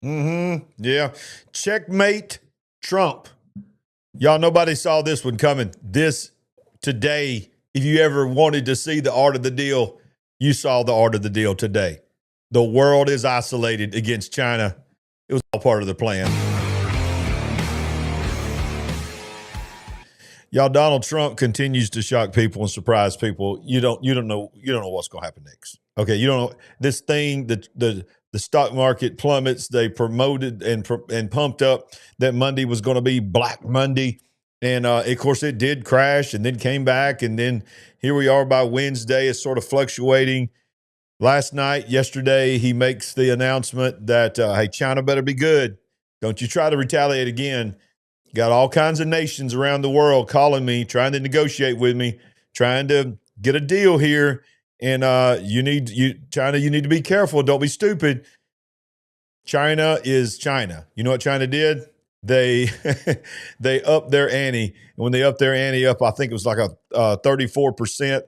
Yeah. Checkmate Trump. Y'all, nobody saw this one coming. This today, if you ever wanted to see the art of the deal, you saw the art of the deal today. The world is isolated against China. It was all part of the plan. Y'all, Donald Trump continues to shock people and surprise people. You don't know what's going to happen next. Okay, you don't know this thing. The stock market plummets. They promoted and pumped up that Monday was going to be Black Monday, and of course it did crash and then came back, and then here we are by Wednesday. It's sort of fluctuating. Yesterday, he makes the announcement that hey, China better be good. Don't you try to retaliate again. Got all kinds of nations around the world calling me, trying to negotiate with me, trying to get a deal here. And China, you need to be careful. Don't be stupid. China is China. You know what China did? They they upped their ante. And when they upped their ante up, I think it was like a 34%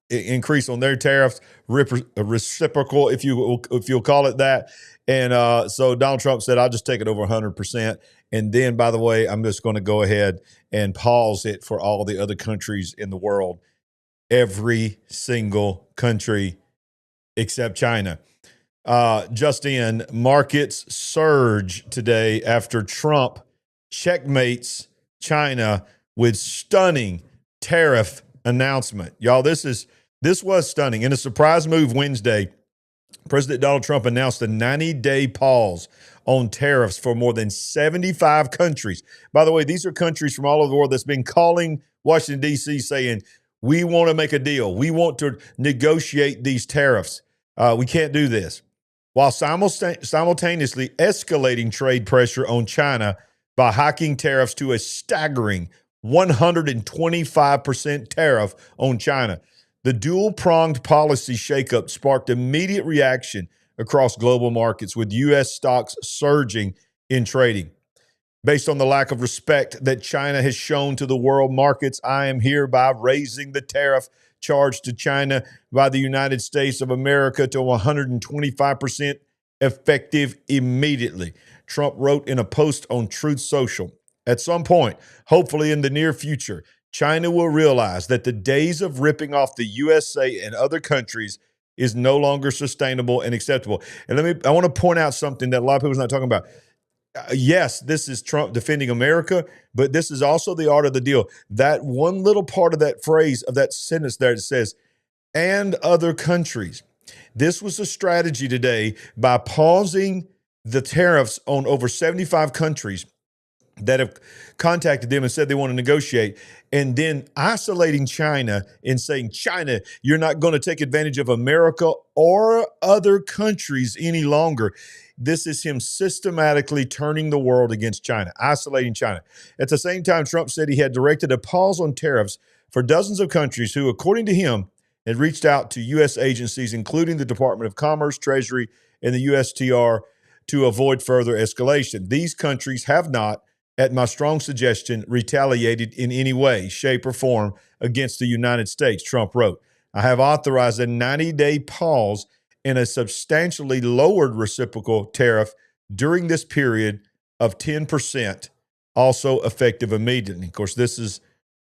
increase on their tariffs, reciprocal, if you'll call it that. And so Donald Trump said, I'll just take it over 100%. And then, by the way, I'm just going to go ahead and pause it for all the other countries in the world. Every single country except China. Just in, markets surge today after Trump checkmates China with stunning tariff announcement. Y'all, this was stunning. In a surprise move Wednesday, President Donald Trump announced a 90-day pause on tariffs for more than 75 countries. By the way, these are countries from all over the world that's been calling Washington, D.C., saying, we want to make a deal. We want to negotiate these tariffs. We can't do this. While simultaneously escalating trade pressure on China by hiking tariffs to a staggering 125% tariff on China. The dual-pronged policy shakeup sparked immediate reaction across global markets, with U.S. stocks surging in trading. Based on the lack of respect that China has shown to the world markets, I am hereby raising the tariff charge to China by the United States of America to 125% effective immediately, Trump wrote in a post on Truth Social. At some point, hopefully in the near future, China will realize that the days of ripping off the USA and other countries is no longer sustainable and acceptable. And I want to point out something that a lot of people's not talking about. Yes, this is Trump defending America, but this is also the art of the deal. That one little part of that phrase, of that sentence there, it says, and other countries. This was a strategy today by pausing the tariffs on over 75 countries that have contacted them and said they want to negotiate, and then isolating China and saying, China, you're not going to take advantage of America or other countries any longer. This is him systematically turning the world against China, isolating China. At the same time, Trump said he had directed a pause on tariffs for dozens of countries who, according to him, had reached out to U.S. agencies, including the Department of Commerce, Treasury, and the USTR, to avoid further escalation. These countries have not, at my strong suggestion, retaliated in any way, shape, or form against the United States, Trump wrote. I have authorized a 90-day pause and a substantially lowered reciprocal tariff during this period of 10%, also effective immediately. Of course, this is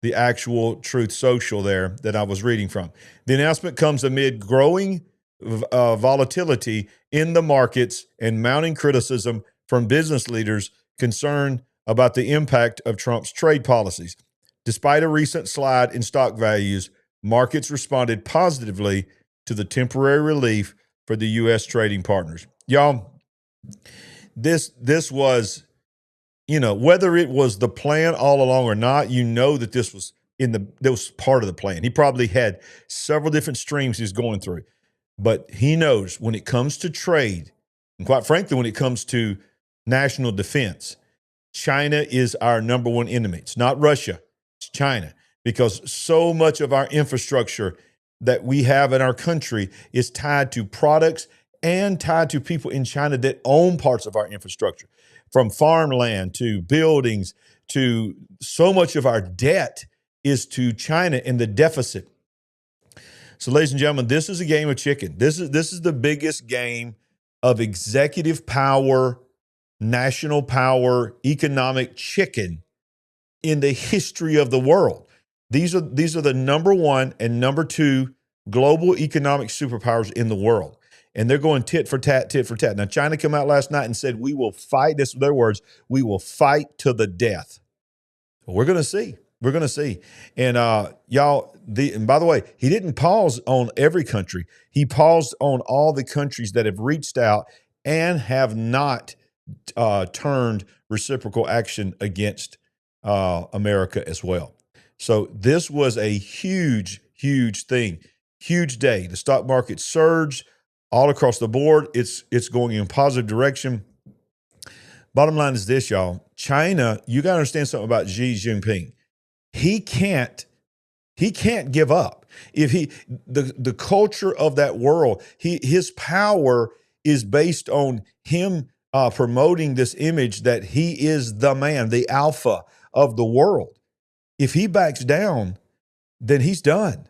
the actual Truth Social there that I was reading from. The announcement comes amid growing volatility in the markets and mounting criticism from business leaders concerned about the impact of Trump's trade policies. Despite a recent slide in stock values, markets responded positively to the temporary relief for the U.S. trading partners. Y'all, this was, whether it was the plan all along or not, that this was part of the plan. He probably had several different streams he was going through, but he knows when it comes to trade, and quite frankly, when it comes to national defense, China is our number one enemy. It's not Russia, it's China, because so much of our infrastructure that we have in our country is tied to products and tied to people in China that own parts of our infrastructure, from farmland to buildings to so much of our debt is to China and the deficit. So, ladies and gentlemen, this is a game of chicken. This is the biggest game of executive power, national power, economic chicken in the history of the world. These are the number one and number two global economic superpowers in the world. And they're going tit for tat, tit for tat. Now, China came out last night and said, we will fight, this are their words, we will fight to the death. We're going to see. We're going to see. And and by the way, he didn't pause on every country. He paused on all the countries that have reached out and have not turned reciprocal action against America as well. So this was a huge, huge thing, huge day. The stock market surged all across the board. It's going in a positive direction. Bottom line is this, y'all. China, you got to understand something about Xi Jinping. He can't give up. If the culture of that world, his power is based on him promoting this image that he is the man, the alpha of the world. If he backs down, then he's done.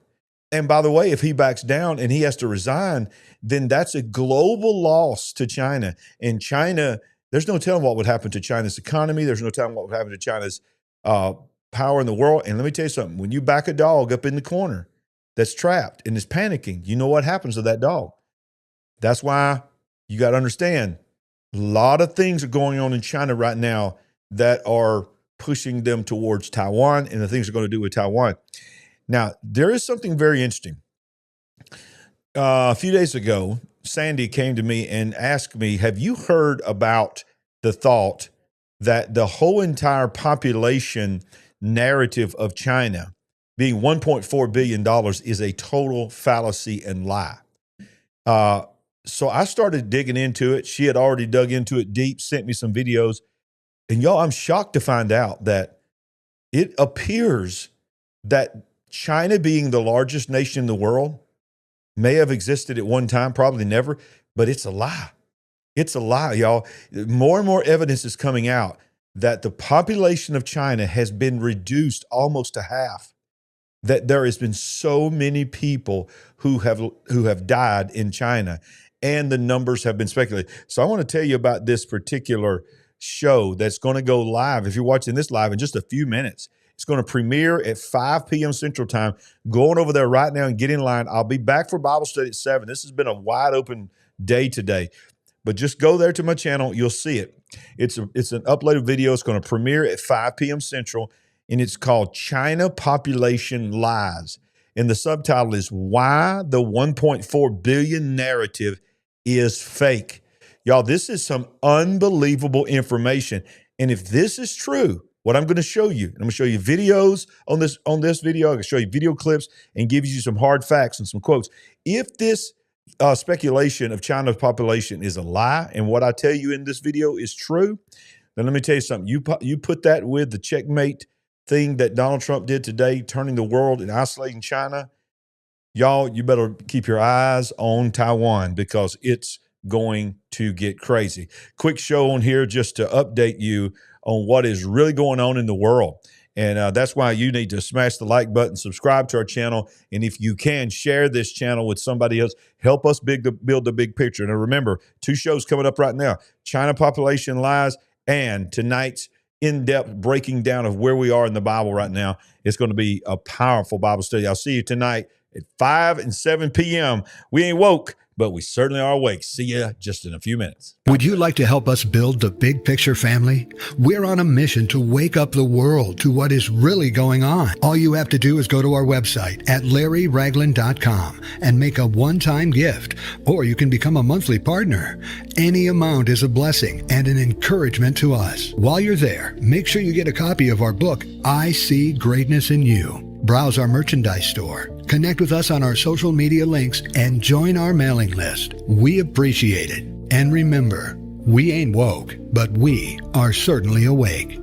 And by the way, if he backs down and he has to resign, then that's a global loss to China. And China, there's no telling what would happen to China's economy. There's no telling what would happen to China's power in the world. And let me tell you something. When you back a dog up in the corner that's trapped and is panicking, you know what happens to that dog. That's why you got to understand, a lot of things are going on in China right now that are pushing them towards Taiwan and the things they're going to do with Taiwan. Now, there is something very interesting. A few days ago, Sandy came to me and asked me, have you heard about the thought that the whole entire population narrative of China being $1.4 billion is a total fallacy and lie? So I started digging into it. She had already dug into it deep, sent me some videos. And y'all, I'm shocked to find out that it appears that China, being the largest nation in the world, may have existed at one time, probably never, but it's a lie. It's a lie, y'all. More and more evidence is coming out that the population of China has been reduced almost to half, that there has been so many people who have died in China, and the numbers have been speculated. So I want to tell you about this particular show that's going to go live. If you're watching this live in just a few minutes, it's going to premiere at 5 p.m. Central Time. Go on over there right now and get in line. I'll be back for Bible study at 7. This has been a wide open day today, but just go there to my channel. You'll see it. It's an uploaded video. It's going to premiere at 5 p.m. Central, and it's called China Population Lies. And the subtitle is Why the 1.4 Billion Narrative is Fake. Y'all, this is some unbelievable information. And if this is true, what I'm going to show you, and I'm going to show you videos on this video. I'm going to show you video clips and give you some hard facts and some quotes. If this speculation of China's population is a lie, and what I tell you in this video is true, then let me tell you something. You put that with the Checkmate thing that Donald Trump did today, turning the world and isolating China. Y'all, you better keep your eyes on Taiwan, because it's going to get crazy. Quick show on here just to update you on what is really going on in the world. And that's why you need to smash the like button, subscribe to our channel, and if you can, share this channel with somebody else. Help us build the big picture. And remember, 2 shows coming up right now, China Population Lies and tonight's in-depth breaking down of where we are in the Bible right now. It's going to be a powerful Bible study. I'll see you tonight at 5 and 7 p.m. We ain't woke, but we certainly are awake. See you just in a few minutes. Would you like to help us build the big picture family? We're on a mission to wake up the world to what is really going on. All you have to do is go to our website at LarryRagland.com and make a one-time gift, or you can become a monthly partner. Any amount is a blessing and an encouragement to us. While you're there, make sure you get a copy of our book, I See Greatness in You. Browse our merchandise store, connect with us on our social media links, and join our mailing list. We appreciate it. And remember, we ain't woke, but we are certainly awake.